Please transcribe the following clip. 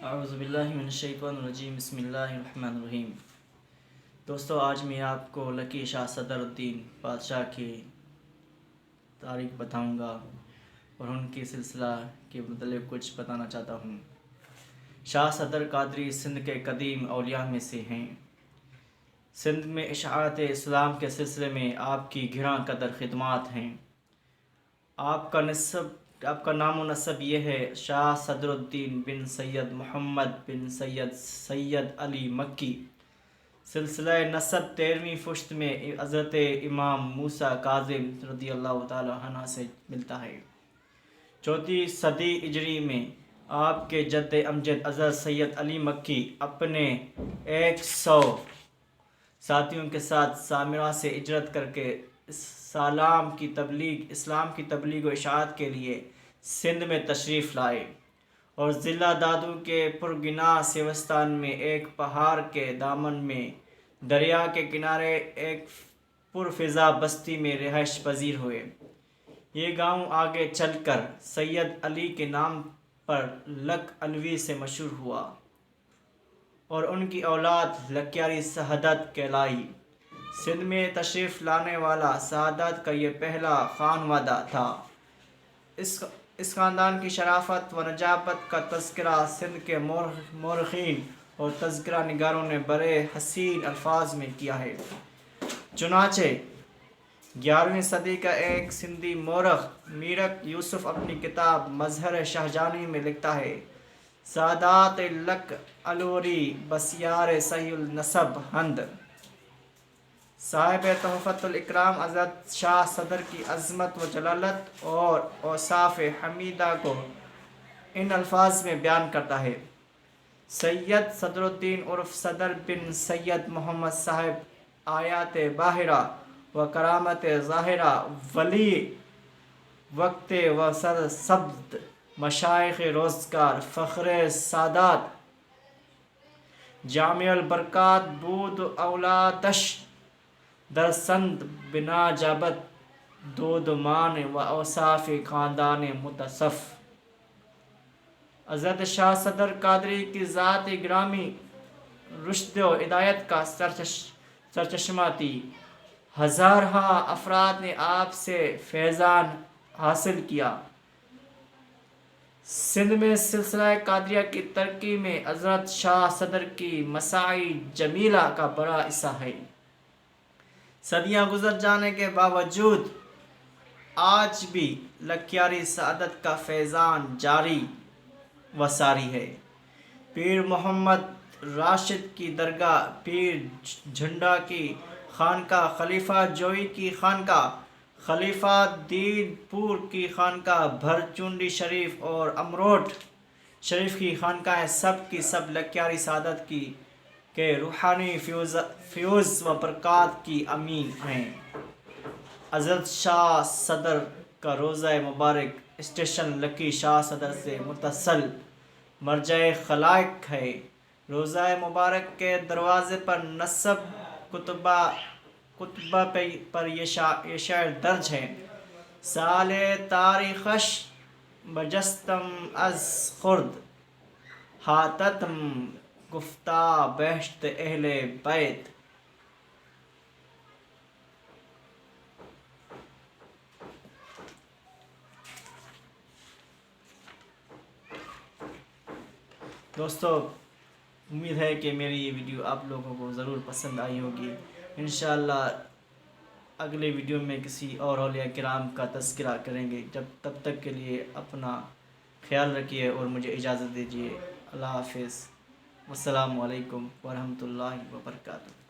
اعوذ باللہ من الشیطان الرجیم بسم اللہ الرحمن الرحیم۔ دوستو، آج میں آپ کو لکی شاہ صدر الدین بادشاہ کی تاریخ بتاؤں گا اور ان کی سلسلہ کے متعلق کچھ بتانا چاہتا ہوں۔ شاہ صدر قادری سندھ کے قدیم اولیاء میں سے ہیں۔ سندھ میں اشاعت اسلام کے سلسلے میں آپ کی گراں قدر خدمات ہیں۔ آپ کا نام و نسب یہ ہے: شاہ صدر الدین بن سید محمد بن سید علی مکی۔ سلسلہ نسب 13ویں پشت میں حضرت امام موسیٰ کاظم رضی اللہ تعالی عنہ سے ملتا ہے۔ 4 صدی ہجری میں آپ کے جد امجد حضرت سید علی مکی اپنے 100 ساتھیوں کے ساتھ سامرا سے ہجرت کر کے اسلام کی تبلیغ و اشاعت کے لیے سندھ میں تشریف لائے اور ضلع دادو کے پرگناہ سیوستان میں ایک پہاڑ کے دامن میں دریا کے کنارے ایک پرفضا بستی میں رہائش پذیر ہوئے۔ یہ گاؤں آگے چل کر سید علی کے نام پر لک علوی سے مشہور ہوا اور ان کی اولاد لکیاری سعادت کہلائی۔ سندھ میں تشریف لانے والا سعادت کا یہ پہلا خانوادہ تھا۔ اس خاندان کی شرافت و نجابت کا تذکرہ سندھ کے مورخین اور تذکرہ نگاروں نے بڑے حسین الفاظ میں کیا ہے۔ چنانچہ 11ویں صدی کا ایک سندھی مورخ میرک یوسف اپنی کتاب مظہر شاہجہانی میں لکھتا ہے: سعادات لک علوری بسیار صحیح النسب ہند۔ صاحب تحفۃ الاکرام حضرت شاہ صدر کی عظمت و جلالت اور اوصاف حمیدہ کو ان الفاظ میں بیان کرتا ہے: سید صدر الدین عرف صدر بن سید محمد صاحب آیات باہرہ و کرامت ظاہرہ، ولی وقت و سرسبد، مشائخ روزگار، فخر سادات، جامع البرکات، بود اولادش در سند بنا جابت دودمان و اوصاف خاندان متصف۔ حضرت شاہ صدر قادری کی ذات گرامی رشد و ہدایت کا سرچشمہ تھی۔ ہزارہا افراد نے آپ سے فیضان حاصل کیا۔ سندھ میں سلسلہ قادریہ کی ترقی میں حضرت شاہ صدر کی مساعی جمیلہ کا بڑا حصہ ہے۔ صدیاں گزر جانے کے باوجود آج بھی لکیاری سعادت کا فیضان جاری و ساری ہے۔ پیر محمد راشد کی درگاہ، پیر جھنڈا کی خانقاہ، خلیفہ جوئی کی خانقاہ، خلیفہ دین پور کی خانقاہ، بھرچونڈی شریف اور امروٹ شریف کی خانقاہیں سب کی سب لکیاری سعادت کے روحانی فیوز و برکات کی امین ہیں۔ حضرت شاہ صدر کا روضہ مبارک اسٹیشن لکی شاہ صدر سے متصل مرجع خلائق ہے۔ روضہ مبارک کے دروازے پر نصب کتبہ پر یہ شعر درج ہے: سال تاریخش بجستم از خرد، ہاتتم گفتہ بہشت اہل بیت۔ دوستو، امید ہے کہ میری یہ ویڈیو آپ لوگوں کو ضرور پسند آئی ہوگی۔ انشاءاللہ اگلے ویڈیو میں کسی اور اولیاء کرام کا تذکرہ کریں گے۔ تب تک کے لیے اپنا خیال رکھیے اور مجھے اجازت دیجیے۔ اللہ حافظ۔ السلام علیکم ورحمۃ اللہ وبرکاتہ۔